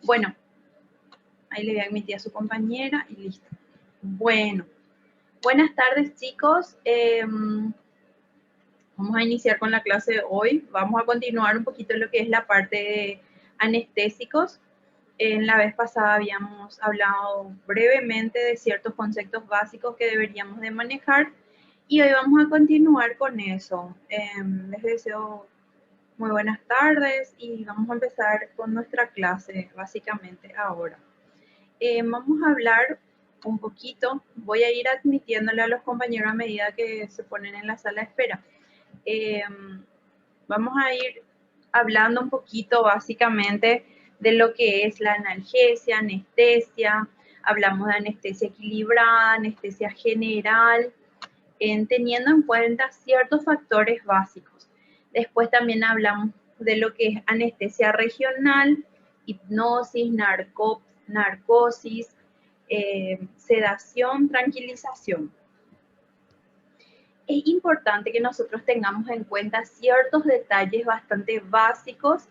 Bueno, ahí le voy a admitir a su compañera y listo. Bueno, buenas tardes chicos. Vamos a iniciar con la clase de hoy. Vamos a continuar un poquito lo que es la parte de anestésicos. En la vez pasada habíamos hablado brevemente de ciertos conceptos básicos que deberíamos de manejar y hoy vamos a continuar con eso. Les deseo muy buenas tardes y vamos a empezar con nuestra clase básicamente ahora. Vamos a hablar un poquito, voy a ir admitiéndole a los compañeros a medida que se ponen en la sala de espera. Vamos a ir hablando un poquito básicamente de lo que es la analgesia, anestesia, hablamos de anestesia equilibrada, anestesia general, teniendo en cuenta ciertos factores básicos. Después también hablamos de lo que es anestesia regional, hipnosis, narcosis, sedación, tranquilización. Es importante que nosotros tengamos en cuenta ciertos detalles bastante básicos,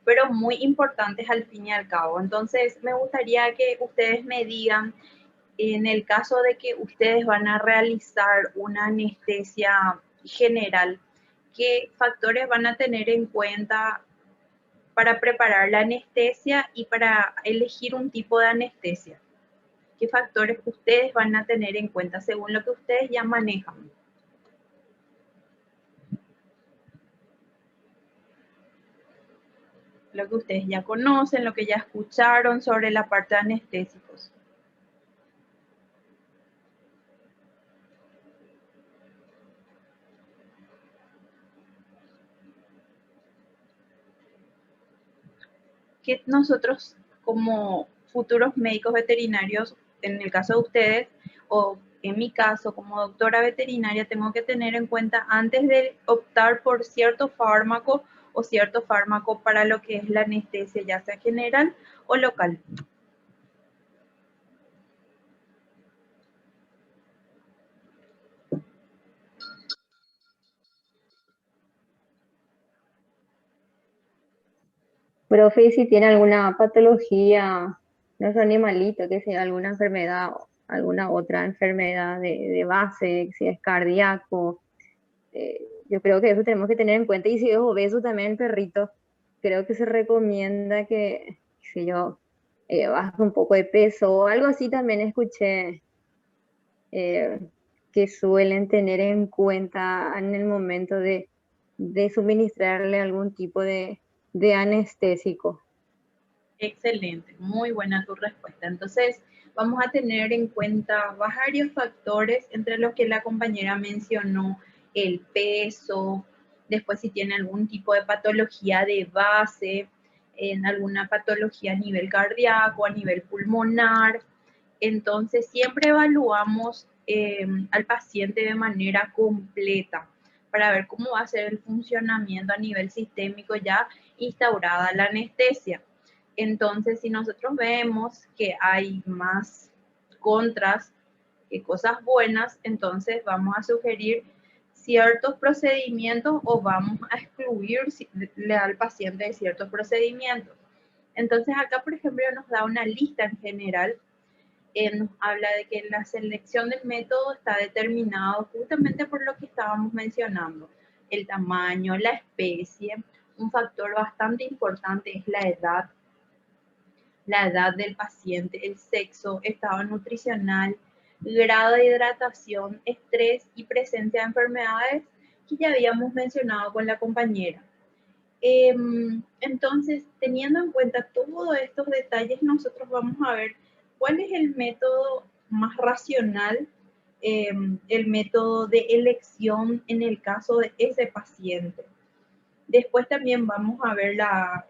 pero muy importantes al fin y al cabo. Entonces, me gustaría que ustedes me digan, en el caso de que ustedes van a realizar una anestesia general, ¿qué factores van a tener en cuenta para preparar la anestesia y para elegir un tipo de anestesia? ¿Qué factores ustedes van a tener en cuenta según lo que ustedes ya manejan? Lo que ustedes ya conocen, lo que ya escucharon sobre la parte de anestésicos. Que nosotros como futuros médicos veterinarios, en el caso de ustedes, o en mi caso como doctora veterinaria, tengo que tener en cuenta antes de optar por cierto fármaco o cierto fármaco para lo que es la anestesia, ya sea general o local. Profe, si tiene alguna patología, no sé, animalito, que sea alguna enfermedad, alguna otra enfermedad de base, si es cardíaco, yo creo que eso tenemos que tener en cuenta. Y si es obeso también el perrito, creo que se recomienda que, si yo, baje un poco de peso o algo así también escuché eh, que suelen tener en cuenta en el momento de suministrarle algún tipo de anestésico. Excelente, muy buena tu respuesta. Entonces, vamos a tener en cuenta varios factores, entre los que la compañera mencionó el peso, después si tiene algún tipo de patología de base, en alguna patología a nivel cardíaco, a nivel pulmonar. Entonces, siempre evaluamos al paciente de manera completa para ver cómo va a ser el funcionamiento a nivel sistémico ya instaurada la anestesia. Entonces, si nosotros vemos que hay más contras que cosas buenas, entonces vamos a sugerir ciertos procedimientos o vamos a excluirle al paciente de ciertos procedimientos. Entonces, acá, por ejemplo, nos da una lista en general. Nos habla de que la selección del método está determinado justamente por lo que estábamos mencionando, el tamaño, la especie. Un factor bastante importante es la edad del paciente, el sexo, estado nutricional, grado de hidratación, estrés y presencia de enfermedades que ya habíamos mencionado con la compañera. Entonces, teniendo en cuenta todos estos detalles, nosotros vamos a ver cuál es el método más racional, el método de elección en el caso de ese paciente. Después también vamos a ver la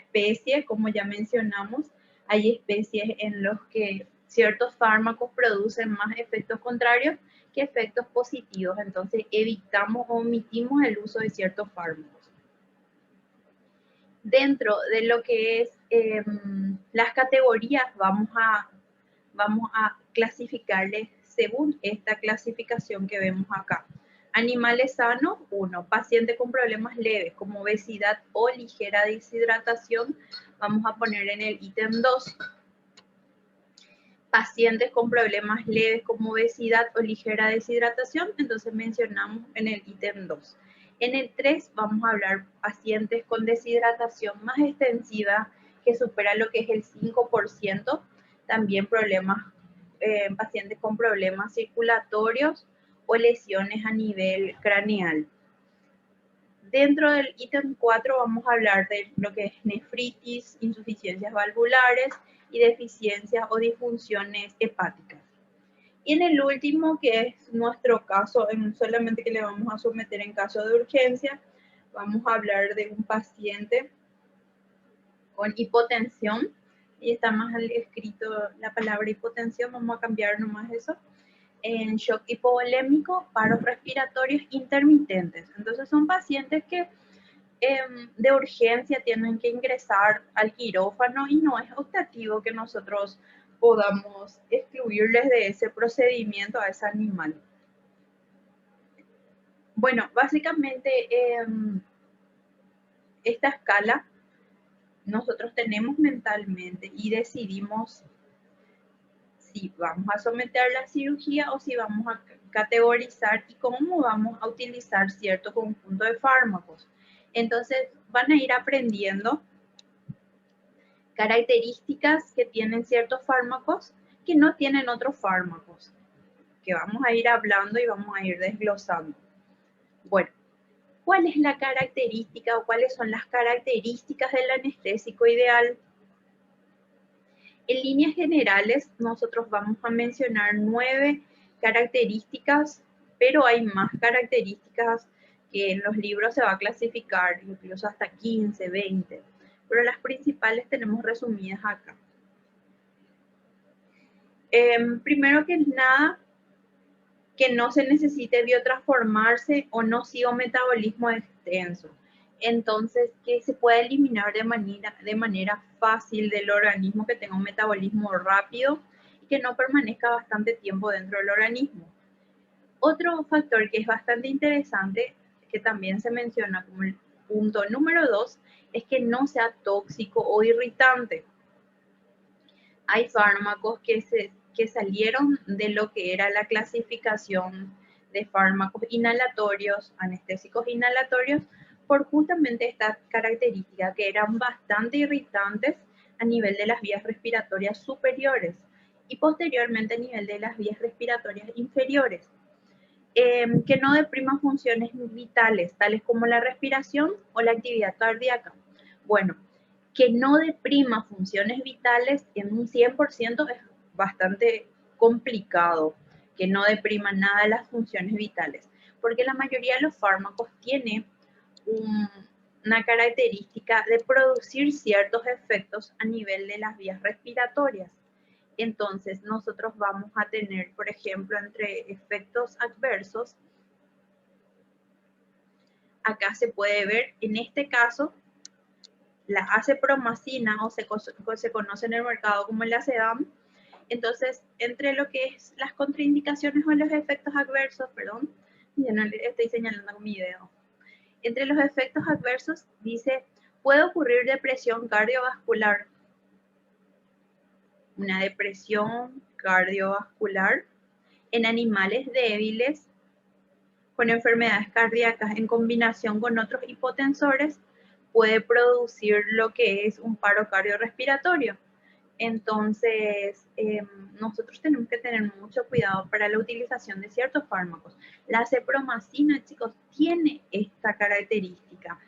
especie, como ya mencionamos. Hay especies en los que ciertos fármacos producen más efectos contrarios que efectos positivos. Entonces evitamos o omitimos el uso de ciertos fármacos. Dentro de lo que es las categorías, vamos a clasificarles según esta clasificación que vemos acá. Animales sanos, 1. Paciente con problemas leves como obesidad o ligera deshidratación, vamos a poner en el ítem 2. Pacientes con problemas leves como obesidad o ligera deshidratación, entonces mencionamos en el ítem 2. En el 3 vamos a hablar pacientes con deshidratación más extensiva que supera lo que es el 5%, también problemas, pacientes con problemas circulatorios o lesiones a nivel craneal. Dentro del ítem 4 vamos a hablar de lo que es nefritis, insuficiencias valvulares y deficiencias o disfunciones hepáticas. Y en el último, que es nuestro caso, solamente que le vamos a someter en caso de urgencia, vamos a hablar de un paciente con hipotensión, y está más escrito la palabra hipotensión, vamos a cambiar nomás eso, en shock hipovolémico, paros respiratorios intermitentes. Entonces son pacientes que de urgencia tienen que ingresar al quirófano y no es optativo que nosotros podamos excluirles de ese procedimiento a ese animal. Bueno, básicamente esta escala nosotros tenemos mentalmente y decidimos si vamos a someter la cirugía o si vamos a categorizar y cómo vamos a utilizar cierto conjunto de fármacos. Entonces van a ir aprendiendo características que tienen ciertos fármacos que no tienen otros fármacos, que vamos a ir hablando y vamos a ir desglosando. Bueno, ¿cuál es la característica o cuáles son las características del anestésico ideal? En líneas generales, nosotros vamos a mencionar 9 características, pero hay más características que en los libros se va a clasificar, incluso hasta 15, 20, pero las principales tenemos resumidas acá. Primero que nada, que no se necesite biotransformarse o no siga un metabolismo extenso. Entonces, que se pueda eliminar de manera fácil del organismo, que tenga un metabolismo rápido y que no permanezca bastante tiempo dentro del organismo. Otro factor que es bastante interesante, que también se menciona como el punto número 2, es que no sea tóxico o irritante. Hay fármacos que salieron de lo que era la clasificación de fármacos inhalatorios, anestésicos inhalatorios, por justamente esta característica, que eran bastante irritantes a nivel de las vías respiratorias superiores y posteriormente a nivel de las vías respiratorias inferiores, que no depriman funciones vitales, tales como la respiración o la actividad cardíaca. Bueno, que no deprima funciones vitales en un 100% es bastante complicado, que no deprima nada de las funciones vitales, porque la mayoría de los fármacos tiene una característica de producir ciertos efectos a nivel de las vías respiratorias. Entonces, nosotros vamos a tener, por ejemplo, entre efectos adversos, acá se puede ver, en este caso, la acepromacina, o se conoce en el mercado como el Acedam. Entonces, entre lo que es las contraindicaciones o los efectos adversos, perdón, ya no le estoy señalando con mi dedo. Entre los efectos adversos dice, puede ocurrir depresión cardiovascular. Una depresión cardiovascular en animales débiles con enfermedades cardíacas en combinación con otros hipotensores puede producir lo que es un paro cardiorrespiratorio. Entonces, nosotros tenemos que tener mucho cuidado para la utilización de ciertos fármacos. La acepromacina, chicos, tiene esta característica.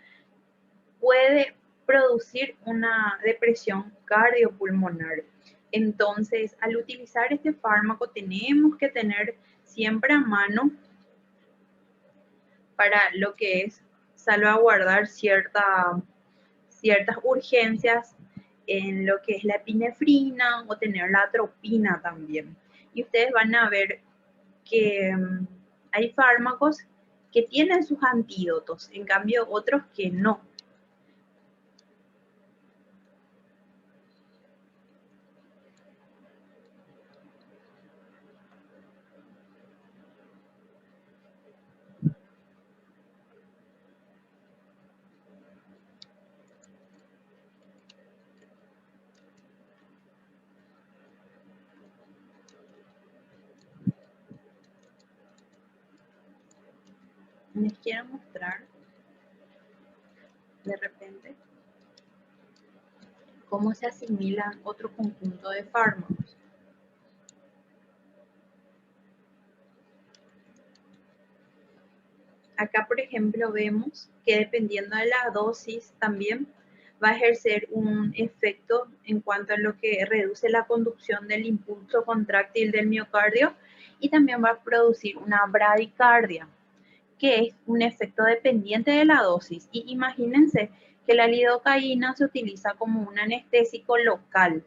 Puede producir una depresión cardiopulmonar. Entonces, al utilizar este fármaco, tenemos que tener siempre a mano para lo que es salvaguardar ciertas urgencias en lo que es la epinefrina o tener la atropina también. Y ustedes van a ver que hay fármacos que tienen sus antídotos, en cambio otros que no. les quiero mostrar de repente cómo se asimilan otro conjunto de fármacos. Acá, por ejemplo, vemos que dependiendo de la dosis también va a ejercer un efecto en cuanto a lo que reduce la conducción del impulso contráctil del miocardio y también va a producir una bradicardia, que es un efecto dependiente de la dosis. Y imagínense que la lidocaína se utiliza como un anestésico local,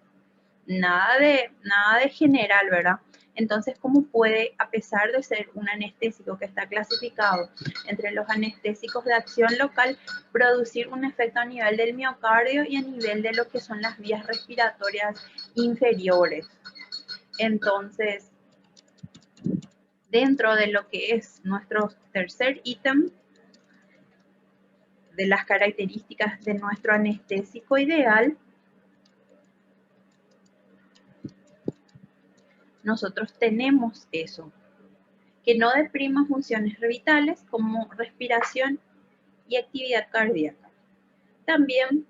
nada de general, ¿verdad? Entonces, ¿cómo puede, a pesar de ser un anestésico que está clasificado entre los anestésicos de acción local, producir un efecto a nivel del miocardio y a nivel de lo que son las vías respiratorias inferiores? Entonces, dentro de lo que es nuestro tercer ítem, de las características de nuestro anestésico ideal, nosotros tenemos eso, que no deprima funciones vitales como respiración y actividad cardíaca. También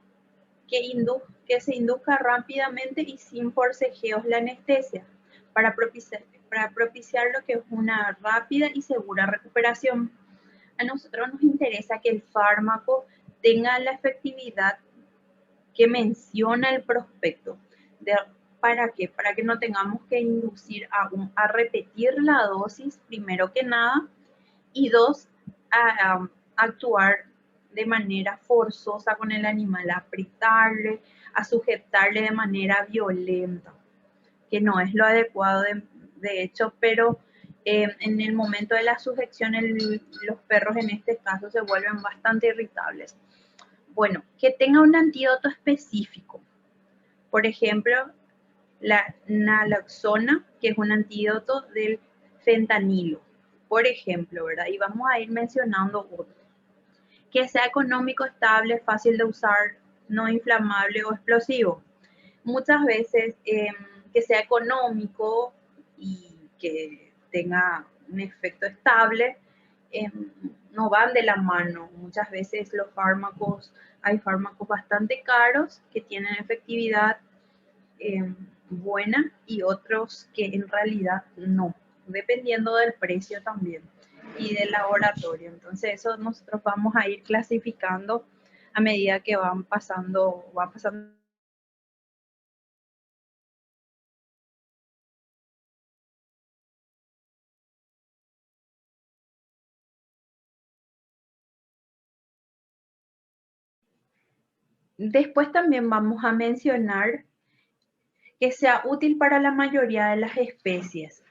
que se induzca rápidamente y sin forcejeos la anestesia para propiciar lo que es una rápida y segura recuperación. A nosotros nos interesa que el fármaco tenga la efectividad que menciona el prospecto. ¿Para qué? Para que no tengamos que inducir a repetir la dosis, primero que nada, y dos, a actuar de manera forzosa con el animal, a apretarle, a sujetarle de manera violenta, que no es lo adecuado de hecho, pero en el momento de la sujeción los perros en este caso se vuelven bastante irritables. Bueno, que tenga un antídoto específico. Por ejemplo, la naloxona, que es un antídoto del fentanilo, por ejemplo, ¿verdad? Y vamos a ir mencionando otros. Que sea económico, estable, fácil de usar, no inflamable o explosivo. Muchas veces que sea económico y que tenga un efecto estable, no van de la mano. Muchas veces hay fármacos bastante caros que tienen efectividad buena y otros que en realidad no, dependiendo del precio también y del laboratorio. Entonces eso nosotros vamos a ir clasificando a medida que va pasando. Después también vamos a mencionar que sea útil para la mayoría de las especies.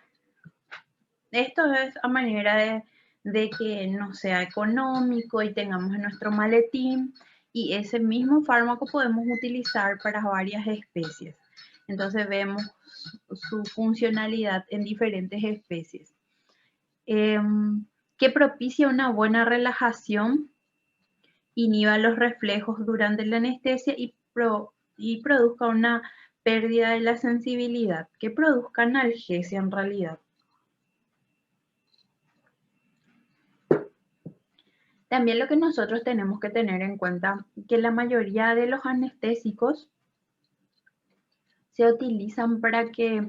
Esto es a manera de que no sea económico y tengamos en nuestro maletín, y ese mismo fármaco podemos utilizar para varias especies. Entonces vemos su funcionalidad en diferentes especies. Que propicia una buena relajación, inhiba los reflejos durante la anestesia y produzca una pérdida de la sensibilidad, que produzca analgesia en realidad. También lo que nosotros tenemos que tener en cuenta que la mayoría de los anestésicos se utilizan para que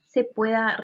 se pueda